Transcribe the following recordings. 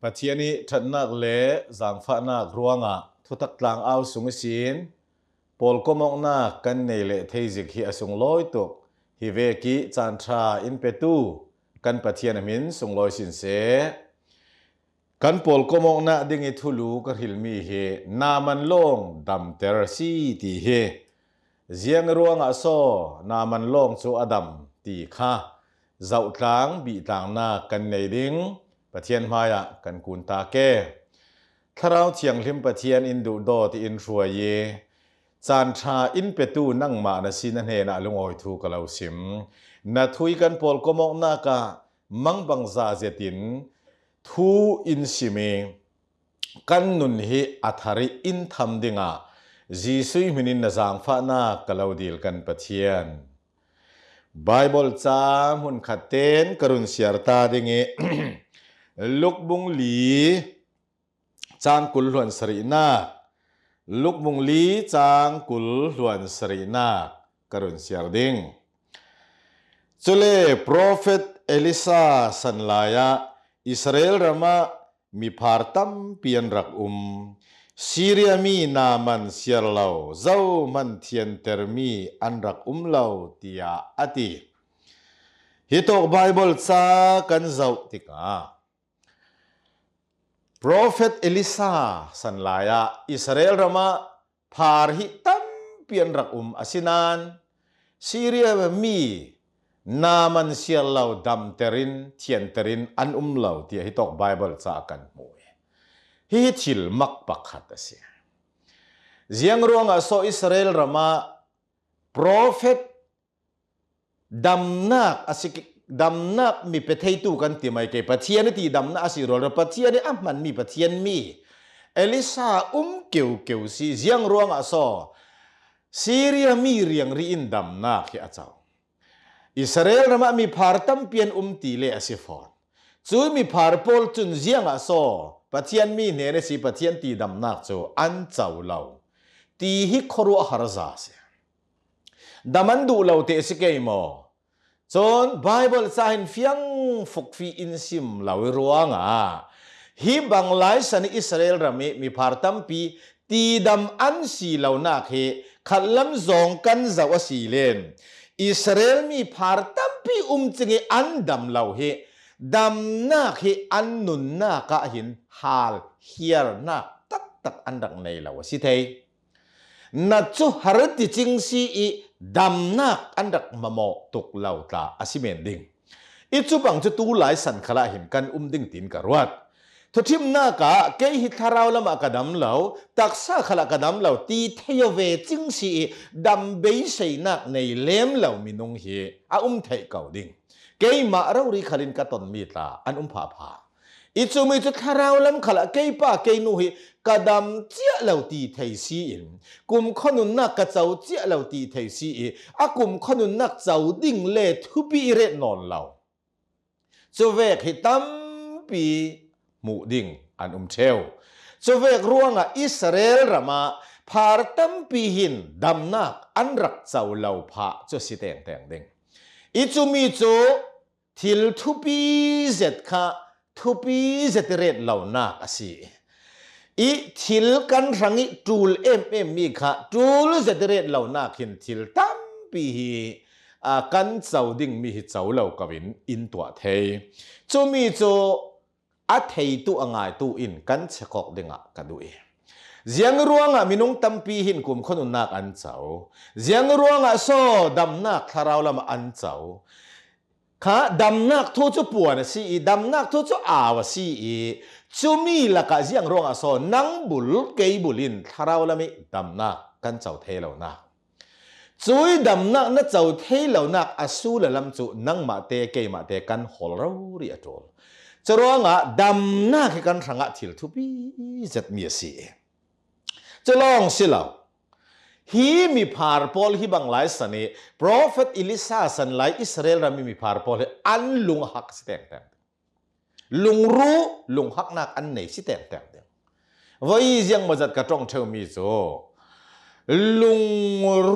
ปัจเจียนี้ทัดนักเล่จังฟ้านักรัวงะทุตักกลางเอาสุงสินปอลก็มองนักกันในเล่เทจิกฮีอสุงลอยตกฮิเวกิจันทราอินเปตูกันปัจเจียนมินสุงลอยสินเสกันปอลก็มองนักดิ่งทุลูกหิลมีเฮนามันลงดำเตอร์ซีตีเฮเจียงรัวงะโซนามันลงจูอดัมตีข้าเจ้าต่างบีต่างนักกันในดิ่งปะเทียนมายะกันกุนตาเกถ้าเราเทียงลิมปะเทียนอินดูโดติอินชัวเยจานชาอินเปตูนั่งมานะสินันเฮนะลุงออยทูกะเลาสิมนาทุยกันปอลก็มองนากะมังบังซาเจตินทูอินสิเมกันนุนเฮอัธาริอินทำดิงะจีซุยมินินนะจางฟ้านากะเลาดีลกันปะเทียนไบเบิลจามุนขัดเตนกรุณเสียรตาดิงเอลุกบุงลีจางกุลหลวนสรีนาลุกบุงลีจางกุลหลวนสรีนากรุณเสียรดิงจุเลโปรเฟตเอลิซาสันลายะอิสราเอลรามามีพาร์ตัมเปียนรักซีเรียมีนามันเสียร์เลาเจ้ามันเทียนเตอร์มีอันรักเลาตียาอติฮิตอกไบเบิลซากันเจ้าติกาProphet Elisa สันลายะอิสราเอลรามาพาร์ฮิตัมเปียนรักอาศินันซีเรียมีนามันเสียเหล่าดัมเตรินเทียนเตรินอันเหล่าที่ฮิตอกไบเบิลซากันมวยฮิทิลมักปักขัดเสียเจียงรวงอาโซอิสราเอลรามา Prophet ดัมนักอาศิกดัมนักมีประเทศตูกันที่ไม่เกี่ยวปัจเจียนที่ดัมนักสิโรปัจเจียนมันมีปัจเจียนมีเอลิซาเกี่ยวสิเจียงรวงอาโซซีเรียมีเรียงรีอินดัมนักที่อาเจ้าอิสราเอลรามามีพาร์ตัมเปียนตีเลอสิฟอนจู่มีพาร์ปอลจุนเจียงอาโซปัจเจียนมีเนรสิปัจเจียนที่ดัมนักจู่อันเจ้าเหล่าที่ฮิครัวฮาร์ซาเสียดัมันดูเหล่าเตสิเกยโมจนไบเบิลสายฟียงฟุกฟีอินซิมลาวรัวงะฮิบังไลสันอิสราเอลรามีพาร์ตัมปีตีดำอันสีเหล่านักเฮขัดลำจงกันจะว่าสีเลนอิสราเอลมีพาร์ตัมปีจึงอันดำเหล่าเฮดำนักเฮอันนุนนักะหินฮาลเฮียร์นักตักอันดักในเหล่าสิเทนัดจูฮาร์ติจิงซีอีดำนักอันดักมาโมตุกเหล่าตาอาศิเมนดิงอิจูบังจะตูหลายสันขลาหินกันดิงตินกรวดทุทิมนากะเกยฮิทาราวละมากระดำเหล่าตักซาขลากระดำเหล่าตีเทียเวจิงซีดำเบยใส่นักในเล่มเหล่ามินงเฮเทเก่าดิงเกยมาเราริขลินกะตนมีตาอันผาอิจูมีจุดทาราวละมขลาเกยป้าเกยนูฮิกระดำเจ้าเหล่าตีไทยซีอินกุมขนุนนักกระเจ้าเจ้าเหล่าตีไทยซีอิกุมขนุนนักเจ้าดิ่งเล่ทุบีเรนอนเหล่าจะเวกให้ตั้มปีหมู่ดิ่งอันเชลจะเวกร่วงอิสราเอลรามาพาร์ตั้มปีหินดำนักอันรักเจ้าเหล่าพระจะสิแต่งดิ่งอิจูมีจูทิลทุบีเจ็ดค่ะทุบีเจ็ดเรนเหล่านักอาศัยอีทิลกันรังอีจูลมีค่ะจูลจะเด็ดเหล่านักหินทิลตั้มปีกันเจ้าดิ่งมีเจ้าเหล่ากวินอินตัวเทยจูมีจูอัฐยตัวง่ายตัวอินกันเชกอกดิ่งกันด้วยเจียงรวงมีนุ่งตั้มปีหินกุมคนนักอันเจ้าเจียงรวงโซดำนักคาราวลำอันเจ้าข้าดำนักทุจปวนสิดำนักทุจอาวสิจูมีละกะเจียงรวงโซนังบุลเกยบุลินคาราวลำมีดำนักกันเจ้าเทเหล่านักจุยดำนักนั่นเจ้าเทเหล่านักอสูลลำจุนังมาเตเกยมาเตกันฮอลเราเรียจอลจะร้องดำนักกันสังทิลทุบีจัดมีสิจะลองสิเหล่าฮีมีพาร์ปอลฮีบังไลสันนี่ Prophet อิลิซาสันไลอิสราเอลรามีพาร์ปอลอันลุงฮักสิแต่งลุงรู้ลุงฮักนักอันไหนสิแต่งไว้ยังมาจัดกระจงเทอมีโจลุง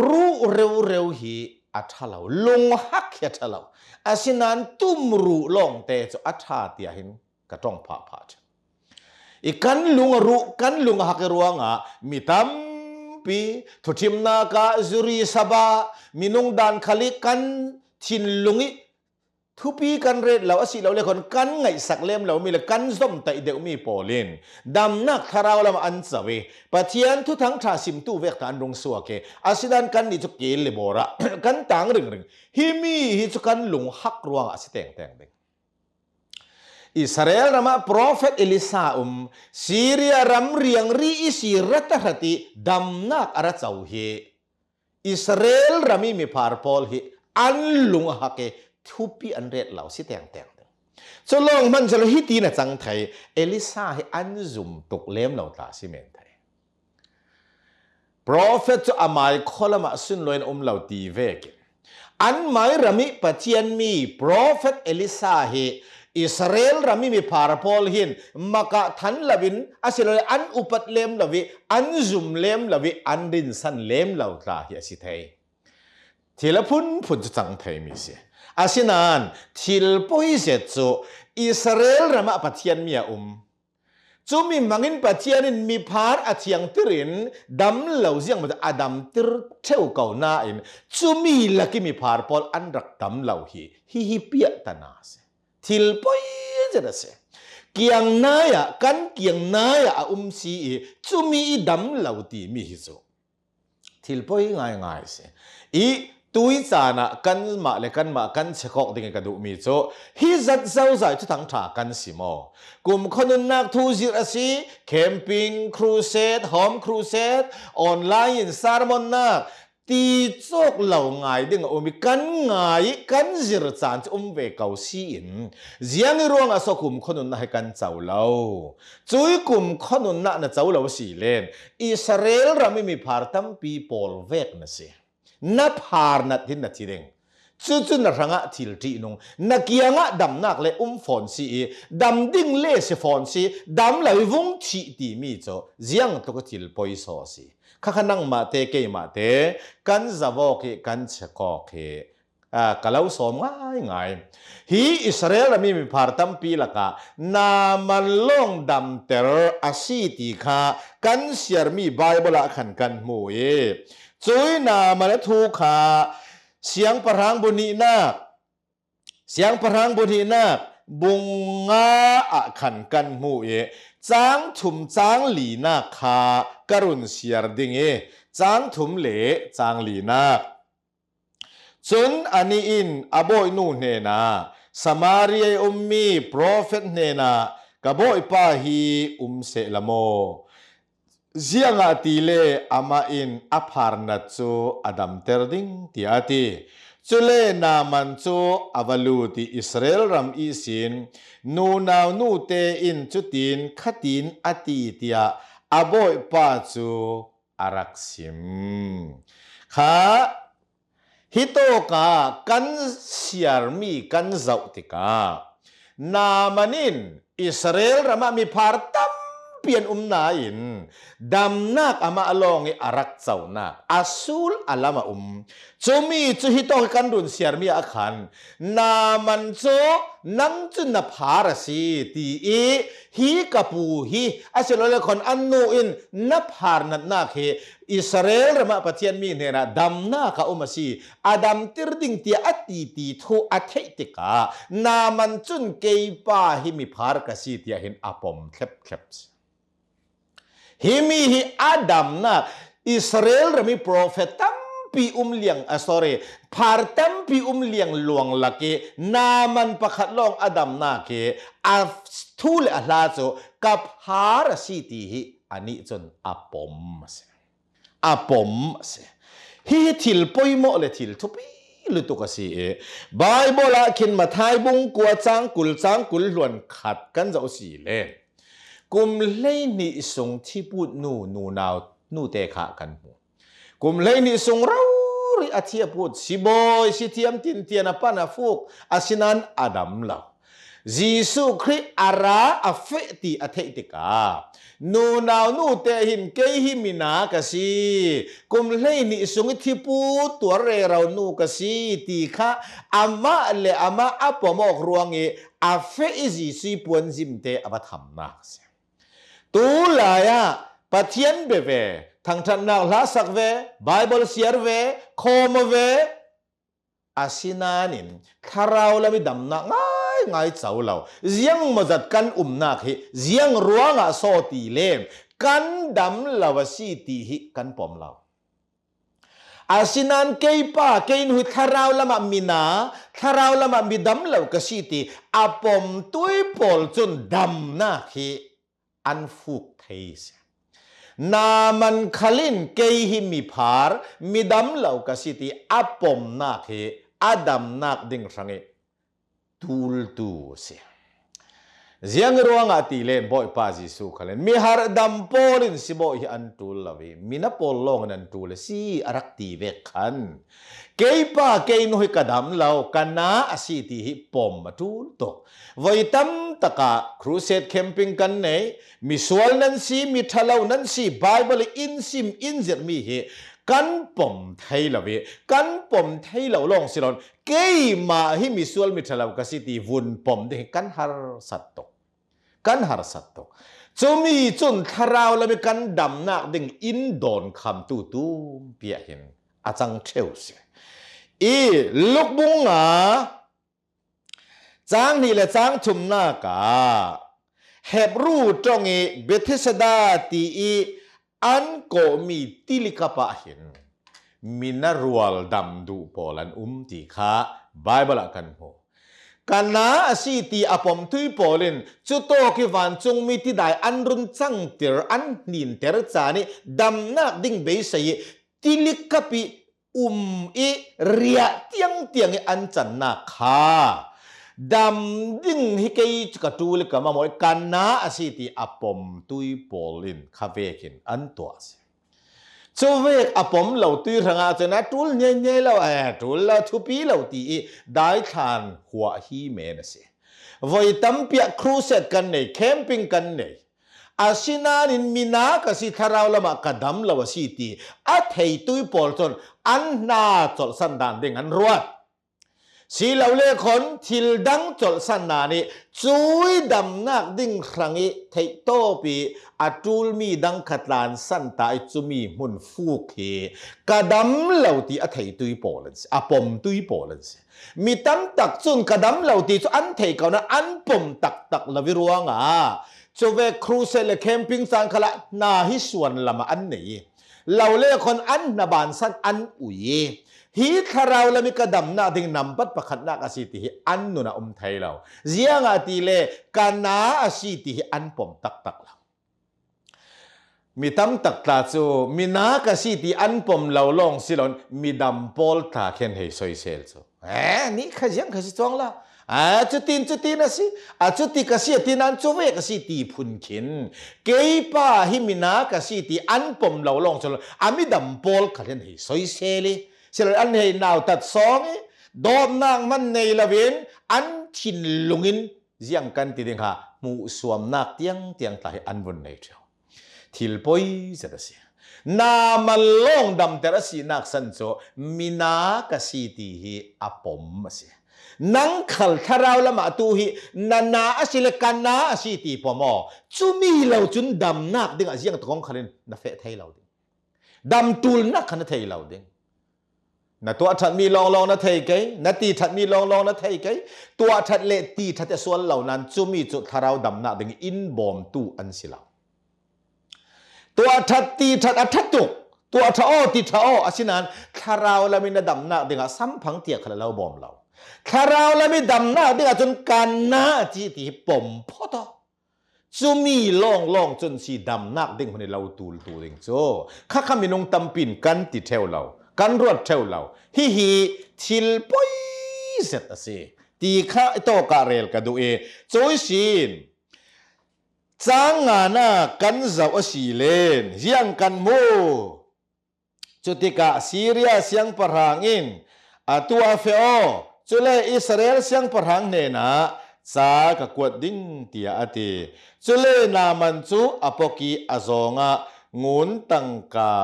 รู้เร็วฮีอัฐเหล่าลุงฮักอัฐเหล่าอาศินันตุมรู้ลองเตจอัฐาเตียหินกระจงผา อีกันลุงรุกันลุงฮักรัวงะมีตัมปีทุทิมนากาจุรีสบามีนงดานขลิกันทินลุงิทุปีกันเรดเราอสิเราเลยคนกันไงสักเล่มเรามีละกันส้มแต่เดียวมีโปลินดำนักทาราวลำอันสวีปะเทียนทุทั้งทาสิมตู้เวกตานรงสัวเกอาศิดันกันนี่จุกเกลเลบอระกันต่างรึงฮิมีฮิจุกันลุงฮักรัวงอาศิแตงเด็กอิสราเอลรามาโปรเฟตเอลิซาซีเรียรัมเรียงรีอิสิรัตหติดำนักอาราเจ้าเฮอิสราเอลรามีพาร์พอลเฮอันลุงฮักเกทุปีอันเรดเหล่าสิแตงจนลงมันจะฮิตีนะจังไทยเอลิซาให้อันซุมตกเล่มเหล่าตาสิเมนไทยโปรเฟตจะอามายคอลมาสุนลอยนเหล่าตีเวกอันหมายรามิปะเทียนมีโปรเฟตเอลิซาให้อิสราเอลรามีพาราพอลหินมากะทันลาวินอาศัยอันอุปัตเล่มลาวิอันซุมเล่มลาวิอันดินสันเล่มเหล่าตาเฮียสิไทยทีละพุ่นจะจังไทยมีเสียอาศินันทิลปุยเสจจูอิสราเอลรามาปะเทียนมีจูมีมังอินปะเทียนินมีพาร์อาเทียงติรินดำเหล่าเสียงมันอาดัมติรเท่าเก่าหน้าอินจูมีลักมีพาร์พอลอันรักดำเหล่าฮิเปียตนาเสทิลปุยเจดเสเกียงนายะกันเกียงนายะซีจูมีดำเหล่าตีมีฮิโซทิลปุยง่ายเสอีตุยจานะกันมาเลกันมากันเชคอกดิ่งกันดูมีโจฮิจัดเจ้าใจทุกทั้งท่ากันสิโมกุมคนนักทูจิรัสีแคมปิ้งครูเซตโฮมครูเซตออนไลน์ซาร์มอนนักตีโจกเหล่าไงดิ่งมีกันไงกันจิรจานจะเวกเอาซีนเสียงรวงอสกุมคนนักให้กันเจ้าเหล่าจุยกุมคนนักนะเจ้าเหล่าสีเลนอิสราเอลเราไม่มีพาร์ตัมปีโปลเวกนะสินับหาร์นัดทินนัดทีเร่งจุนรังะทิลทีนงนักยังะดำนักเลฟอนซีดำดิ่งเลสฟอนซีดำเลยวงทีตีมีโจเสียงตัวก็ทิลปอยโซซีข้าขนังมาเตเกยมาเตกันจะบอกกันเชคอกกะเลาสมง่ายฮีอิสราเอลมีพาร์ตัมปีละกะนามันลงดำเตอร์อาซีติค่ะกันเสียมีไบเบิลขันกันมวยจุยนามันถูกขาเสียงประหังบุญนาเสียงประหังบุญนาบุงงาขันกันมูจางถุมจางหลีนาคากรุณเสียร์ดิงจางถุมเหลจางหลีนาจนอันนี้อินอโบยนูเนนาสมารียมีโปรเฟตเนนากะโบยปาฮีเสลโมเสียงตีเลอามาอินอพาร์นัดจูอดัมเตอร์ดิงที่อาทิจุเลนามันจูอวลูติอิสราเอลรัมอีสินนูนาวนูเตอินจุตินขัดินอติติยาอโบยปาจูอารักซิมข้าฮิโตกากันเสียร์มีกันเจ้าติกานามันินอิสราเอลรามามีพาร์ตัมเปลี่ยนนาอินดำนักอามาลองอารักเจ้านักอาสูลอาลามาจูมีจูฮิโตกันดุนเสียร์มีอาคันนามันจูนังจุนพาราสีตีฮีกับปูฮีอาศัยเราคนอันนูอินนับพาร์นัดนักเฮอิสราเอลรามาปะเทียนมีเนี่ยนะดำนักอาซีอาดัมติรดิงที่อัติตีทูอัตเฮติกานามันจุนเกยป้าฮิมีพาร์กสีที่เห็นอาปมเคบฮิมีฮิอาดัมนะอิสราเอลมีโปรเฟตตัมปีเลียงพาร์ตัมปีเลียงหลวงลักเกนามันประคัดลองอาดัมนาเกอาทูเลอาลาโจกับฮาร์ซีตีฮิอันนี้จนอาปมฮิทิลปอยโมเลทิลทุปีลุตุกสีไบเบิลคินมาไทยบุงกัวจางกุลล้วนขัดกันจะสีเล่กุมเลนิสงที่พูดนูนาวนูเตะกันกุมเลนิสงเราริอาเทียพูดสิบอยสิเทียมตินเทียนปานาฟุกอาศินันอาดัมลาวยิสุคริอาราอัฟเฟติอาเทติกานูนาวนูเตหินเกหิมินากสีกุมเลนิสงที่พูดตัวเรเรานูกสีตีค่ะอามาเลอามาอัปมอกรวงอัฟเฟอิจิสุปวนจิมเตอบัตธรรมนัก ตูลายะปะเทียนเบเวทั้งทันนักลาสักเวไบเบิลเสียเวโคมเวอาศินานินคาราวละมิดำนักง่ายเจ้าเราเจียงมาจัดกันนักฮิเจียงรัวงะโซตีเลมกันดำลาวสีตีฮิกันปอมเราอาศินันเกยป้าเกยนุคาราวละมามินาคาราวละมามิดำลาวกสีตีอาปอมตุยปอลจนดำนักฮิอันฟุกเทสนามันขลินเกยฮิมิพาร์มิดำลาวกสีตีอาปอมนักฮิอาดัมนักดิ่งสังเกตูลตูเสียเจียงรัวงะตีเลนบ่อยปาจิสุขเลนมีฮาร์ดัมโพลินสิบ่อยอันตูลลาวีมีนับโพลงนันตูลสีอารักตีเวคันเกยป้าเกยนุฮิกดัมลาวกันนาอสิติฮิปอมมาตูลตกไว้ตั้มตะกะครูเซตแคมปิ้งกันเนมีสวลนันสีมีทะเลานันสีไบเบิลอินซิมอินเจมีเฮกันปอมไทยละเวกันปอมไทยละลองสิลอนเกยมาฮิมิสวลมิทะเลากสิติวุนปอมเดกันฮาร์สัตตกกันฮาร์สัตตกจะมีจนทาราวละเวกันดำนักดึงอินโดนคำตูตูเปียหินอาจังเทวเสียอีลูกบุงอ่ะจางนี่แหละจางชุมนากาเฮบรูตรงอีเบธิสดาตีอีอันก็มีติลิกาปะหินมินารัวลดำดูโพลันตีขาไบเบิลกันโหกันนาสิตีอปอมตุยโพลินจุโตกิวันจงมีที่ได้อันรุนจังเตอร์อันนินเตอร์จานี่ดำนักดิ่งเบสยติลิกาปิอีเรียเตียงอันจันนาขาดำดิ่งฮิเกยกตูลิกามาหมดกันนาสิตีอปอมตุยโพลินคาเวกินอันตัวเสียชาวเวกอปอมเหล่าตีรังอาจนะทุลเงี้ยเหล่าทุลละทุปีเหล่าตีได้ทานหัวฮีเมนเสียไว้ตั้มเปียครูเซตกันเนี่ยแคมปิ้งกันเนี่ยอาศินานินมินากสิทาราวละมากระดำเหล่าสิตีอัฐเหตุยปอลจนอันนาจดสันดานดิ่งอันรัวสีเหล่าเล่คนทิลดังจดสันนานี่จุยดำนักดิ่งครั้งนี้เทโตปีอาจูลมีดังขัดลานสันตาจุมีมุนฟูกเฮกระดำเหล่าที่อัฐเหตุยปอลส์อปมตุยปอลส์มีตั้มตักจุนกระดำเหล่าที่อันเทเขานะอันปมตักละวิรัวงาจเวครูเซเลแคมปิ้งสังขละนาฮิสวนละมาอันนี้เหล่าเล่คนอันนาบานสันอันอุยฮีทาราวละมิกระดำนาดิ่งนำปัดประคัดนักอาศิติอันนุนะไทยเราเจียงอาติเลกันนาอาศิติอันปมตักเรามีตั้มตักตาจูมีนากาศิติอันปมเราลงสิลอนมีดำโพลตาเข็นให้สวยเซลจูนี่ขยันขจิตวงละจุดตีนะสิจุดตีกสิตีนันจูเวกสิตีพุนขินเกยป้าหิมินากสิตีอันปมเราลงสิลอนอามีดำโพลขยันให้สวยเซลเสร็จอันให้นาวตัดสองดอมนางมันในละเวนอันทินลุงินเจียงกันติดิงค่ะมูสวมนักเตียงตายอันวนในเจ้าทิลปอยเสร็จสินามันลงดำแต่ละสีนักสันโซมินากสีตีฮีอปมมาสินังขัลทาราวละมาตูฮีนาอสิเลกันนาอสีตีปมอจุมีเหล่าจุนดำนักดิ่งอาเจียงตะกงขันนาเฟะไทยเหล่าดิ่งดำตูลนักขันไทยเหล่าดิ่งนะตัวทัดมีลองนะเทยไกนะตีทัดมีลองนะเทยไกตัวทัดเลตีทัดจะส่วนเหล่านั้นจุมีจุดทาราวดำนาดึงอินบอมตู้อันสิลาตัวทัดตีทัดอัทัดตุกตัวท้อตีท้ออาศินันทาราวละมีนะดำนาดึงซ้ำพังเตียกเราบอมเราทาราวละมีดำนาดึงจนการนาจีตีปมพอต่อจุมีลองจนสีดำนักดึงคนในเราตูดึงโจข้าขมินงตำปิ่นกันติเทวเรากันรวดเท่าเราฮิทิลปอยเสร็จสิตีข้าโตกะเรลกะดูโจยสินจางงานากันเจ้าสีเลนยังกันโมจุติกะซีเรียเสียงปะรางอินตัวเฟโอจุเลอิสราเอลเสียงปะรางเนนะจากะกวดดิ้งเตียอติจุเลนามันจูอปกีอซองะงุนตังกา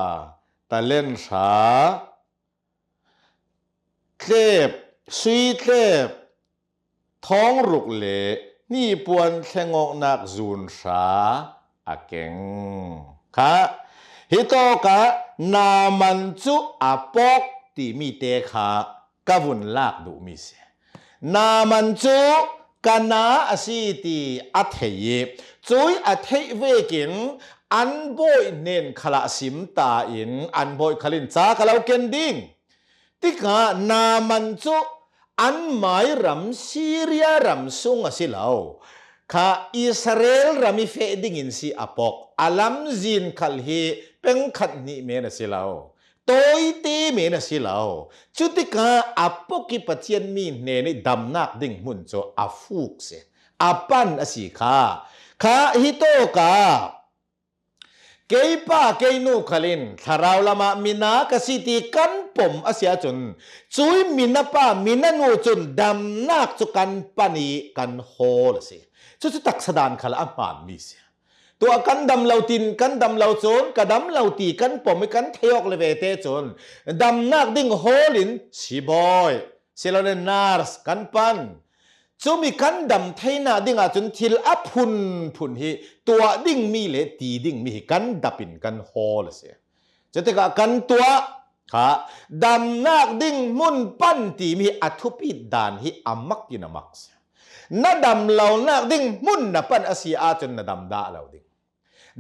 ตะเล่นชาเคลบซุยเคลบท้องรุกเละนี่ปวนแทงอกนักจูนชา อาเก่งค่ะฮิโตกะนามันจุอาปอกตีมีเตคากะวุนลากดูมีเสนามันจุกะนาอสีตีอัทเฮยจุยอัทเฮเวกินอันบอยเนนขละสิมตาอินอันบอยขลินจากะเลาเกนดิงติกะนามันจุอันหมายรำซีเรียรำซุงอสิเลาข้าอิสราเอลรามิเฟดิงินซีอปอกอาลัมจินคัลฮีเป็นขัดนิเมนสิเลาโตยตีเมนสิเลาจุดที่ข้าอปอกิปเทียนมีเนนิดำนักดิ่งมุนโจอาฟุกเสอาปันอสิข้าฮิโตกาเกยป้าเกยนูขลินทาราวลามะมินากสิติกันปมอาเสียจนจุยมินาป้ามินานูจนดำนักจุกันปานีกันโฮลสิจุดตักสดานขลาปานมีเสียตัวกันดำเหลาตินกันดำเหลาโจนกระดำเหลาตีกันปมไม่กันเทอกเลเวเตจนดำนักดิ่งโฮลินชีบอยเซลเลนาร์สกันปันจูมีกันดำเทน่าดิ่งอาจนทิลอัพพุนฮีตัวดิ่งมีเลตีดิ่งมีกันดับปินกันโฮลเสียจะติกากันตัวค่ะดำนักดิ่งมุนปั้นตีมีอัทุปิดานฮีอามักกินามักเสียนาดำเหล่านักดิ่งมุนนับปันอาเซียจนนาดำด่าเหล่าดิ่ง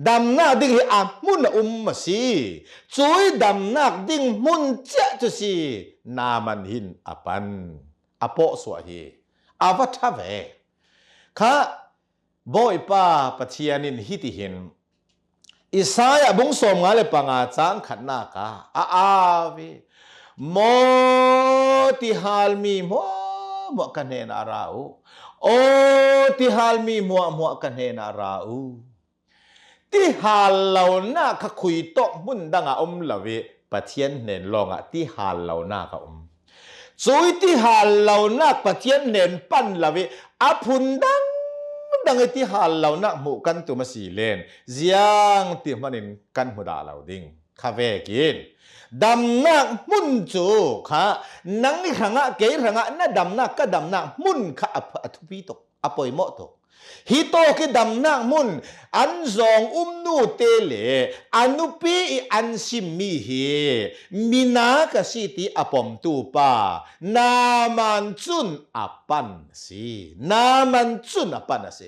ดำนักดิ่งฮีอามุนมาสีช่วยดำนักดิ่งมุนเจ้าจุสีนามันหินอปันอโปสวะฮีอาวัตเวข้าบอยป้าปะเทียนินฮิติหินอิสายบุงสมงาเลปังอาจางขันนากาอาวิโมติฮาลมีมัวกันเฮนาราอูโอติฮาลมีมัวกันเฮนาราอูติฮาลเหล่านาขคุยโตมุนดังอาละเวปะเทียนเนนลองติฮาลเหล่านาขจุยที่หาเหล่านักปะเทียนเน้นปั้นละเวอพุนดังไอที่หาเหล่านักหมู่กันตัวมาสีเลนเจียงที่มันนินกันหัวดาเหล่าดิ่งคาเวกินดำนักมุนจูค่ะนังนี่ขังะเกยขังะน่ะดำนักก็ดำนักมุนค่ะอทุปีตกอปอยโมตกฮิโตกิดำนักมุนอันซองนูเตเลอนุปีอันซิมมีเฮมินากสิติอปอมตูปานามันจุนอปันสีนามันจุนอปันสี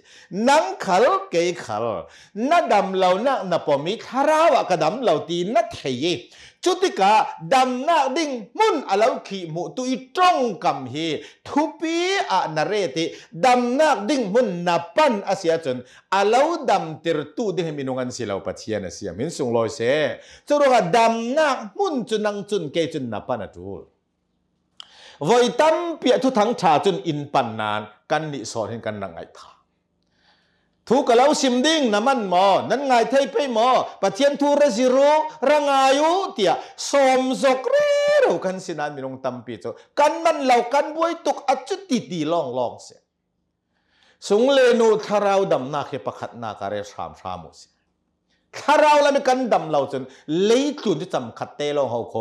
นังขลเกยขลนาดำเหล่านักนปอมิทาราวะกดำเหล่าตีนัทเฮยจุติกาดำนักดิ่งมุนอลาวขีมุตุอีตรงกำเฮทุปีอะนาเรติดำนักดิ่งมุนนับปันอาเซียจนอลาวดำติรตูดิ่งมินุงันสิลาวปัทเทียนอาเซียมินสุงลอยเสจุรกาดำนักมุนจุนังจุนเกจุนนับปันตูลวอยตั้มเปียทุทั้งชาจุนอินปันนานกันนิสอนเห็นกันนังไอทาทุกเราซิมดิ้งน้ำมันหมอนั้นไงไทยไปหมอปะเทียนทูเรซิโรรังอายุเตียสมศกเร็วกันสินานมีนงตั้มปีโจกันมันเหล่ากันบวยตุกอัจจุติดีลองเสียสุงเลนูทาราวดำนาเคปะขัดนาการเชามมุสทาราวแล้วมีกันดำเหล่าจนเลยจุนที่จำขัดเตลองเขาโค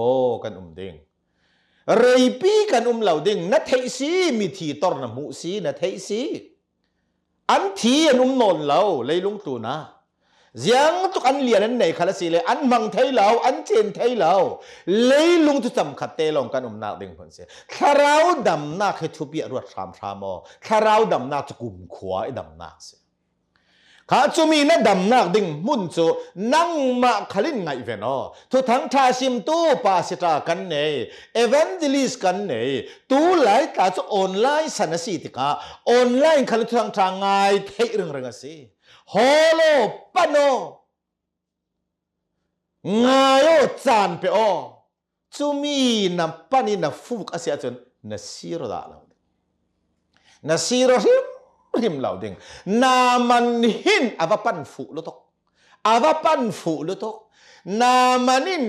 กันดิ้งเรยปีกันเหล่าดิ้งนัทเทซีมีทีตอร์นมุสีนัทเทซีอันที่นนนเราเลยลุงตูนะยังตุกอันเลียนนั้นไหนขลัสีเลยอันมังไทยเราอันเจนไทยเราเลยลุงตุจำขัดเตลองกันนาดึงผลเสียถ้าเราดำนาเคทุบีรวดชามอถ้าเราดำนาจะกุมขวายดำนาเสียข้าจะมีนัดดำนาดึงมุนโจนั่งมาขลินไงเวนอทุกทั้งทาชิมตู้ปาสิตากันเนยเอเวนเจลิสกันเนยตู้ไลท์ตาจะออนไลน์สันนิสิตกาออนไลน์ขลินทุกทางไงเทเรื่องสิฮอลโลปานโนไงโอจานเปอจะมีนับปานินับฟุกอาเซียจนนัสซีโรดาลาวนัสซีโรริมเหล่าดิ่งนามันหินอวปันฟุลุตกอวปันฟุลุตกนามันนิน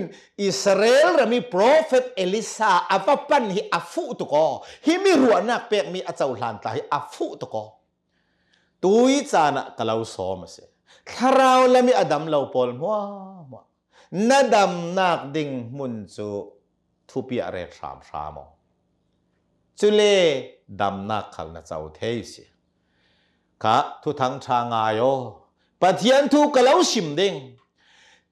อิสราเอลมีโปรเฟตเอลิซาอวปันฮิอฟุตุกอฮิมีรัวนักเปกมีอาจารย์หลานตาฮิอฟุตุกอตุยจานะกล่าวสอมเสคราวละมีอดัมเหล่าปอลมัวนาดัมนักดิ่งมุนจูทุปีอะไรชามจุเลดัมนักขัลนาเจ้าเทยสิข้าทุทั้งชางายโอ ปะเทียนทุกะเลาชิมเด้ง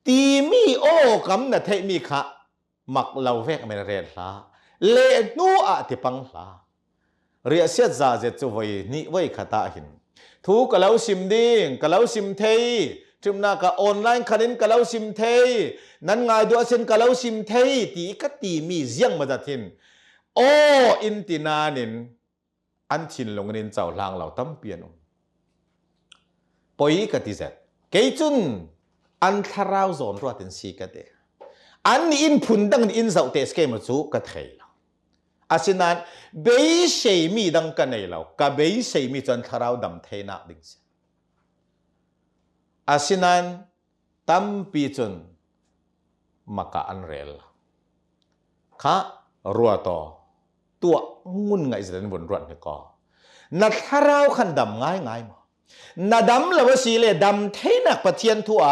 ตีมีโอกำนะเทมีขะมักเลาเวกเมเรลาเลนูอะติปังลาเรียเสียจาเจจุไว้นี่ไว้ขะตาหินทุกะเลาชิมเด้งกะเลาชิมเทจุมนากะออนไลน์คันินกะเลาชิมเทนั้นงายดัวเซนกะเลาชิมเทตีกะตีมีเสียงมาดะทินโออินตินานินอันชินลงนินเจ้าลางเหล่าตั้มเปียนปอยกะติเซเกยจุนอันทาราวโซนรัวตินซีกะเดอันอินพุนดังอินเจ้าเตสเกมจูกะเทยลอาศินันเบยเชมีดังกันเนยลาวกะเบยเชมีจนทาราวดัมเทนักดิงเซอาศินันตั้มปีจุนมักกะอันเรลข้ารัวต่อตัวงุนไงสิเดนบนรวนนี่ก็นัดทาราวขันดำง่ายมั้งนัดดำละวสีเลดำเทนักปะเทียนทัว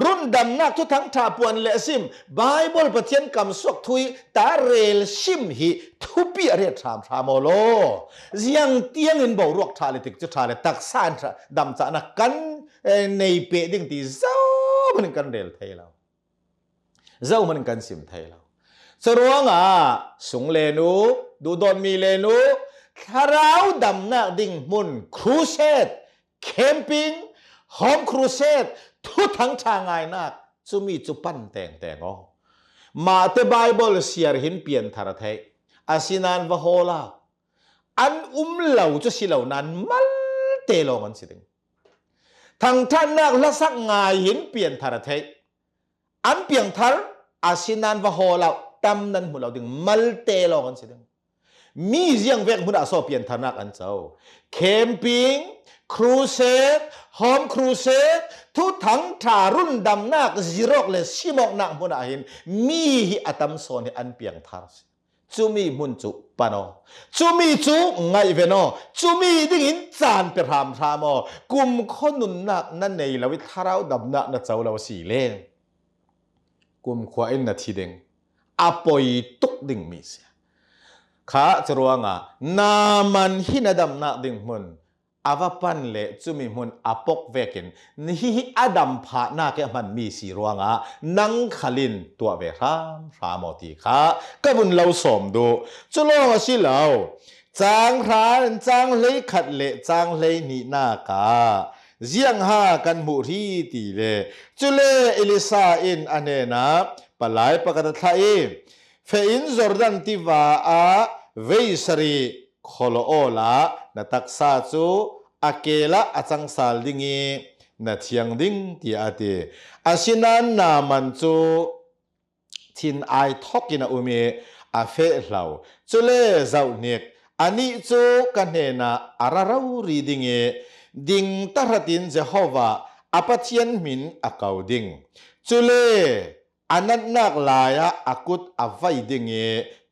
รุ่นดำนักทุกทั้งทาปวนเลซิมไบเบิลปะเทียนกำสวกทุยตาเรลชิมฮีทุปีเรียทามทามโมโลยังเตียงอินบ่รวกทาเลติกจุทาเลตักซานดำจะนักกันในเปดิ้งตีเจ้ามันกันเรลไทยเราเจ้ามันกันซิมไทยเราสรวงสุงเลนูดูดอนมีเลนูคาราวดำนักดิ่งมุนครูเซตแคมปิ้งโฮมครูเซตทุกทั้งทางง่ายนักจุมีจุปั้นแต่งมาเตไบเบิลเสียหินเปลี่ยนทาร์เทอาศินันวะโฮลาอันเหล่าจุสิเหล่านั้นมัลเตลงันสิดึงทางท่านนักละสักง่ายหินเปลี่ยนทาร์เทอันเปลี่ยนทาร์อาศินันวะโฮลาตำนั้นมุเราดึงมัลเตลงันสิดึงมีเสียงเวกมุนอาโซเปลี่ยนทานักอันเจ้าแคมปิ้งครูเซตโฮมครูเซตทุกทั้งทารุ่นดำนักจิรอกเลชิมอกนักมุนอาหินมีฮิอัตมโซนอันเปลี่ยนทาร์จูมีมุนจุปานอจูมีจุไงเวนอจูมีดิ่งอินจานเปรามทามอกุมคนนุนนักนั่นในลวิทาราวดำนักนั่นเจ้าเราสีเล่กุมขวาอินนาทีเด้งอาปอยตุกดิ่งมีเสียข้าจะรู้ว่านามันหินดำนักดิ่งมุนอาวปันเละจุมีมุนอปกเวกินนี่อดัมพานาเกมันมีสีรัวงานังขลินตัวเวรามอตีข้าก็บุญเราสมดูจุโลว่าสิเราจางรานจางเลยขัดเละจางเลยนี่นากาเจียงหากันมุรีตีเลจุเลเอลิซาอินอันเนนะปลายปกติไทยเฟอินจอร์แดนติวาเวสรีโคโลโอลานาตักซาจูอาเกลาอาจังซาลดิงีนาเทียงดิงที่อาเตอาชินันนามันจูทินไอทอกินาอุเมอาเฟลาวจูเลเจ้าเนกอันนี้จูกันเนนาอาราราวูรีดิงดิงตาร์ตินเจโฮวาอาปัจเจียนมินอาเกาดิงจูเลอันนั้นนักลายอากุดอาไวดิง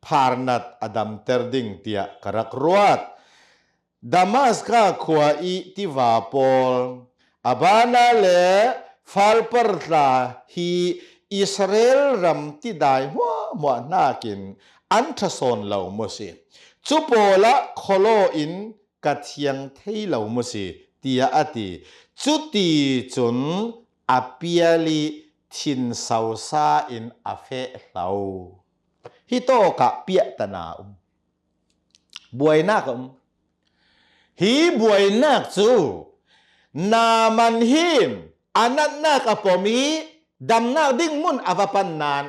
พาร์นัดอดัมเตอร์ดิงเตียกรักรวดดามัสกาขวาอีทิวาปอลอบานาเลฟัลเปอร์ลาฮีอิสราเอลรัมติได้มัวนากินอันทศนเหล่ามุสีจุโปละโคโลอินกัดยังเทเหล่ามุสีตียอติจุตีจุนอาเปียลีทินสาวซาอินอาเฟเหล่าฮิโตกะเปียตนาบวยนักฮีบวยนักจูนามันหินอันนั้นนักอปอมีดำนักดิ้งมุนอวปันนาน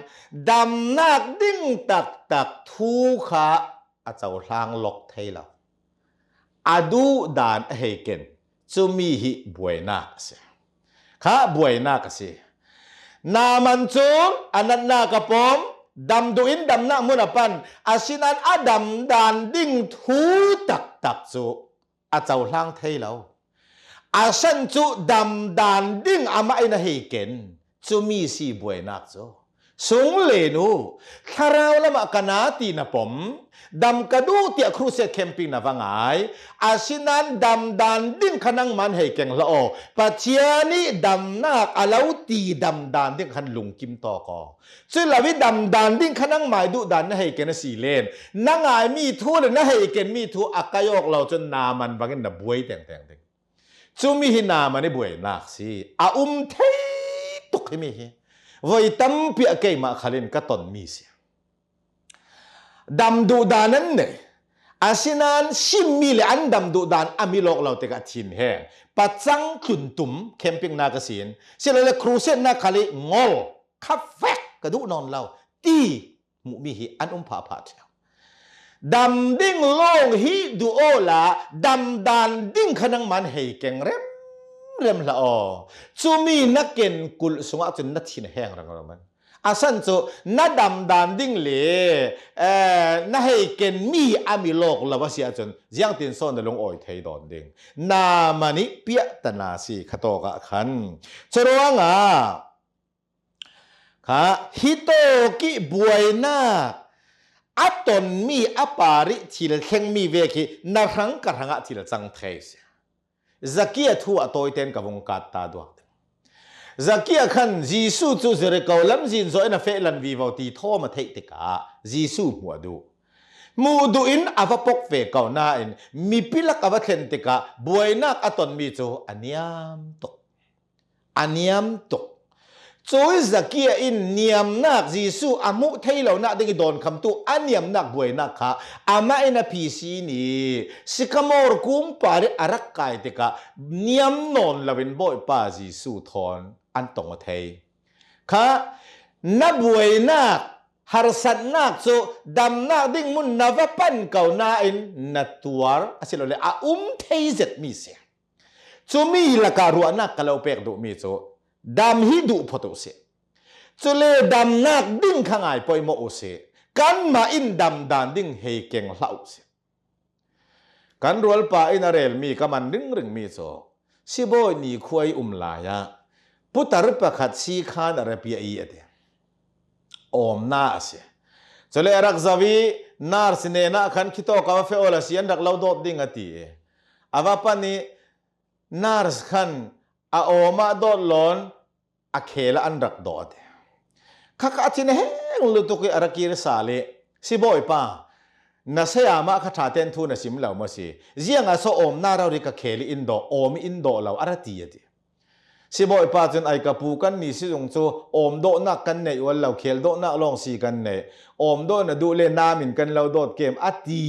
ดำนักดิ้งตักทูขาอาเจ้าทางหลอกไทยเราอาดูดานเฮเกนจูมีฮีบวยนักสิข้าบวยนักสินามันจูอันนั้นนักอปอมดำดูอินดำนักมุนอปันอาศินันอาดำดานดิ้งทูตักจูอาเจ้าทางไทยเราอาสันจูดำดานดิ้งอามาอินาเฮเกนจูมีสีบวยนักจูสุงเลนูคาราวละมะกนาตีนะผมดำกระดูเตียครูเซตแคมปิ้งนะฟังไงอาศินันดำดานดิ้งขนังมันเฮเกงละโอปัจเจียนี้ดำนักอาเลาตีดำดานดิ้งขันลุงกิมต่อกอซึ่งลาวิดำดานดิ้งขนังหมายดุดันนะเฮเกนสีเลนนังไงมีทูเลยนะเฮเกนมีทูอักกายอกเราจนนามันบางอย่างนะบวยแต่ง chu mi hi na mani buai nak si a thei tuk hi mi hi voi tam pia ke ma khalin ka ton mi si dam du danan ne asinan sim mi le an dam du dan amilok lo te ka thin he pachang tlun tum camping na ka sin sila le cruise na khali ngol kha fek ka du non lo ti mu mi hi an pha pha thia dam ding long hi du ola dam dan ding khanang man hei keng rem la o chu mi na ken kul sunga chun na thin heng rang man asan chu na dam dan ding le na hei ken mi ami lok la wa sia chun jiang tin son na long oi thei don ding na mani pia tana si khato ka khan chorwanga kha hito ki buaina aton mi apari thil kheng mi ve ki na rang ka ranga thil chang thei se zakia thu atoi ten ka wong kat ta do zakia khan jisu chu zere kaulam jin zo na fe lan vi vo ti tho ma thei te ka jisu mu adu mu du in avapok ve kau na in mi pilak ava thlen te ka buaina aton mi chu aniam to choi zakia in niam nak jisu amu thailo na ding don kham tu aniam nak buai nak kha ama ina pc ni sikamor kum pare arak kai te ka niam non lawin boy pa jisu thon an tong thei kha na buai nak harsat nak so dam nak ding mun navapan kau na in natuar asilo le thei zet mi se chu mi la ka ru anak kalau pek du mi cho dam hi du photo se chule dam nak ding khangai poi mo se kan ma in dam dan ding hei keng hlau se kan rol pa in arel mi kaman ring mi so si boy ni khuai la ya putar pakhat si khan arapia i ate om na se chule rak zawi nar sine na khan khito ka fe ola sian rak lo dot ding ati awa pani nars khan a oma dot lon a khela an rak dot khaka chin heng lutuki arakir sale si boy pa na sayama kha tha ten thu na sim law ma si zianga so om na raw ri ka kheli indo om indo law arati ati si boy pa chen ai ka pu kan ni si jong chu om do na kan nei wal law khel do na long si kan nei om do na du le na min kan law dot kem ati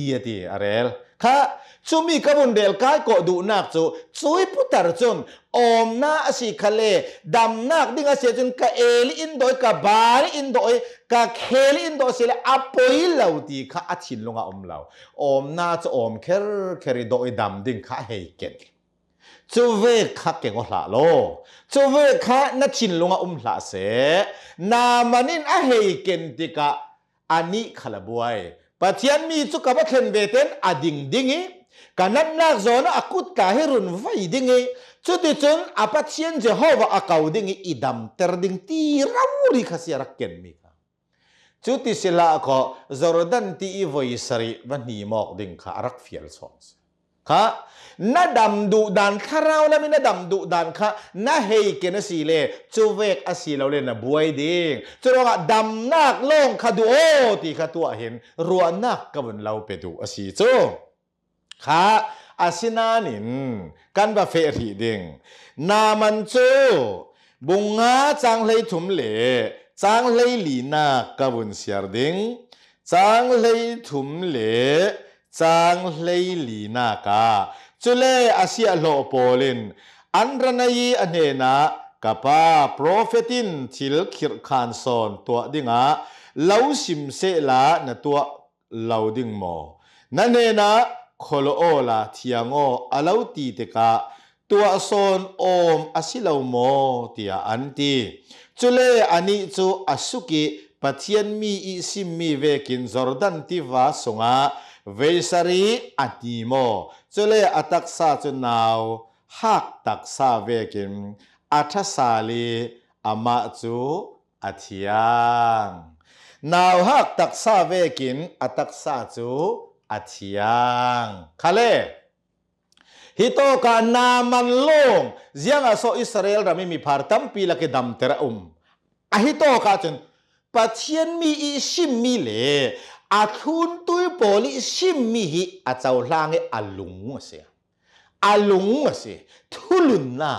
arel kha chumi kabun del kai ko du nak chu chui putar chun om na asi khale dam nak dinga se chun ka eli indoi ka bari indoi ka kheli indo sele apoi lauti kha achin lunga law om na chu om kheri doi dam ding kha hei ken chu ve kha ke ngo hla lo chu ve kha na chin lunga hla se na manin a hei ken tika ani khala buai pathian mi chu ka ba thlen ve ten ading dingi kanan nak zona akut ka herun vai dingi chuti chun apathian jehova akau dingi idam ter ding ti rauri khasiara ken mi ka chuti sila ko zordan ti i voisari vani mok ding kha arak fiel sons kha na dam du dan kharau la min na dam du dan kha na hei ken asile chuwek asilo le na buai ding churonga dam nak long kha du o ti kha tu hin ruan nak ka bun lau pe du asi chu kha asinanin kan ba fe ri ding na man chu bunga chang lei thum le chang lei li na ka bun siar ding chang lei thum le chang lei li na ka chule asia lo polin anranai anena kapa prophetin thil khir khan son to dinga lo sim se la na to lo ding mo nanena kholo ola thiango alo ti te ka tua son om asilo mo tia anti chule ani chu asuki pathian mi i sim mi vekin jordan ti wa songa veisari atimo chule ataksa chu naw hak taksa vekin athasali ama chu athiang naw hak taksa vekin ataksa chu athiang khale hito ka naman long ziang aso Israel rami mi phartam pila ke dam tera ahito ka chun pathian mi i sim mi le athun tui poli sim mi hi achau hlange alung se อาลุงสิทุลุนนา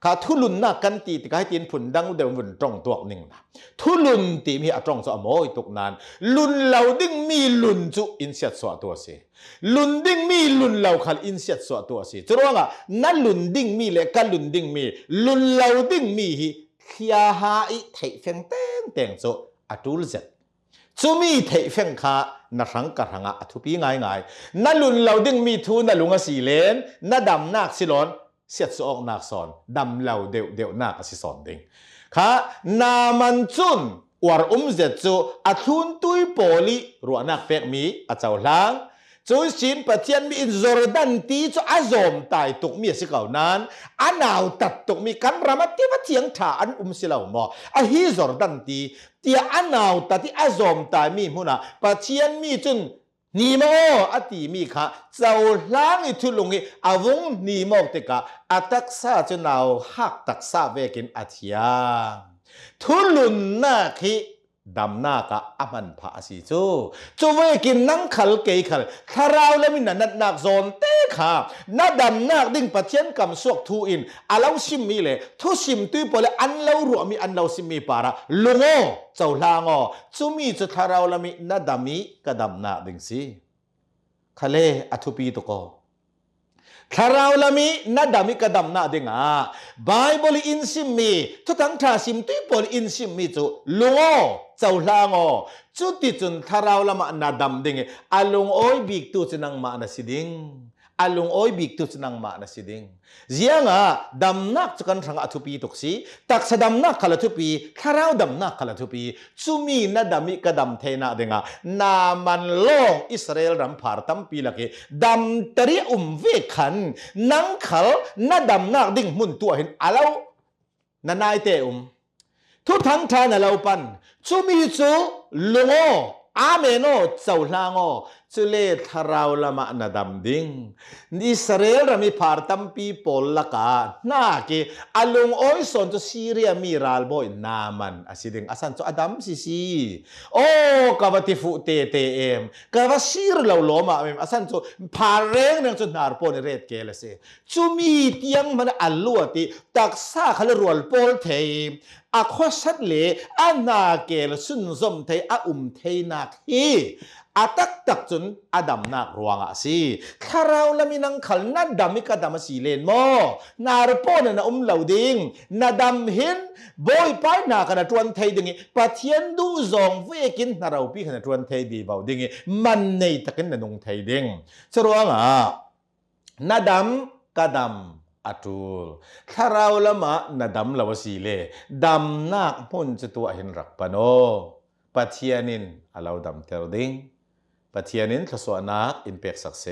ข้าทุลุนนากันตีติกให้ตีนผุนดังเดิมวุ่นตรงตัวหนึ่งนะทุลุนตีมีอตรงสอโมยตุกนานลุนเหล่าดิ้งมีลุนจุอินเสียดสวตัวสิลุนดิ้งมีลุนเหล่าขันอินเสียดสวตัวสิจะรู้ว่านั่นลุนดิ้งมีเลยกันลุนดิ้งมีลุนเหล่าดิ้งมีฮิขยาหาอิเทเฟงเต้งเต้งโซอตุลเซจูมีเทเฟงข้านักสังกัดหางอทุปีง่ายๆนั่นลุนเหล่าดิ้งมีทูนั่นลุงสีเลนนั่นดำนักสิลอนเสียดสออกนักสอนดำเหล่าเดียวนักสิสอนดิ่งข้านามันจุนวารเจจูอทุนตุยโปลีรัวนักเฟกมีอาเจ้าหลังจูสินปะเทียนมีอินจอร์ดันตีจูอาซอมตายตุกมีสิเก่านั้นอันเอาตัดตุกมีกันรามาที่ว่าเทียงถาอันสิเหล่าหมออฮิจอร์ดันตีเตียอันเอาตัดที่อาซอมตายมีมุนะปะเทียนมีจุนนีโมอติมีค่ะเจ้าล้างอิทุลุงอาวงนีโมติกาอัตักษาจุนเอาหักตักษาเวกินอัตยาทุลุนนาคิดำนากะอามันพาสิจูเวกินนังขัลเกยขัลคาราวและมินันนักโซนเตขานาดำนักดิ่งปัจเจนกำสวกทูอินอาเลาซิมมีเลยทุซิมตุยปอเลอันเลารัวมีอันเลาซิมมีปาระลุงโอเจ้าลางอจูมีจุคาราวและมินาดามีกะดำนักดิ่งสิทะเลอทุปีตุโกคาราวลามีนาดามิกะดัมนาดิงาไบเบิลอินซิมมีทุตังทาซิมตุยปอลอินซิมมีจูลุงโอเจ้าลางอจุดที่จุนคาราวลามานาดัมดิงอาลุงโอยบิกตุจนังมานาสิดิงอาลุงโอยบิกตุจนังมานาสิดิงเจียงาดัมนักจุกันทางอทุปีตุกซีตักสดัมนักขลทุปีคาราวดัมนักขลทุปีจุมีนาดามิกะดัมเทนาดิงานามันโลงอิสราเอลรัมพาร์ตัมปีละเกดัมตรีเวขันนังขลนาดัมนักดิ่งมุนตัวเห็นอาเลานานายเตทุกทั้งทานเราปันจูมีจูลุงโออาเมโนเจ้าลางอจุเลทาราวละมานาดัมดิงอิสราเอลรามีพาร์ตัมปีโปลละกานาเกอลุงโอยสอนจุซีเรียมีรัลบอยนามันอาศิดิงอาสันจุอดัมซีโอ้กบติฟุเตเอ็มกบซีร์เหล่าโลมาเอ็มอาสันจุพาเร่งนึงจุนาร์ปอนเรดเกลเซจูมีเตียงมันอัลลัวติตักซาขลรัวลโปลเทอาควสัดเลอานาเกลสุนซอมเทอาเทนักฮีอาตักจุนอาดัมนักรวงอาซีคาราวลามินังขัลนัดดัมิกาดัมสีเลนโมนารปอนนะเหล่าดิงนาดัมหินบอยไปนาขณะจวนไทยดิงปะเทียนดูซองเวกินนาเราปีขณะจวนไทยดีเบาดิงมันในตะกันนงไทยดิงสรวงนาดัมกาดัมอตูลคาราวลามะนาดัมลาวสีเลดัมนักพุนจตัวหินรักปโนปะเทียนินอาลาวดัมเทอร์ดิงปะเทียนินทศวนักอินเปกสักเส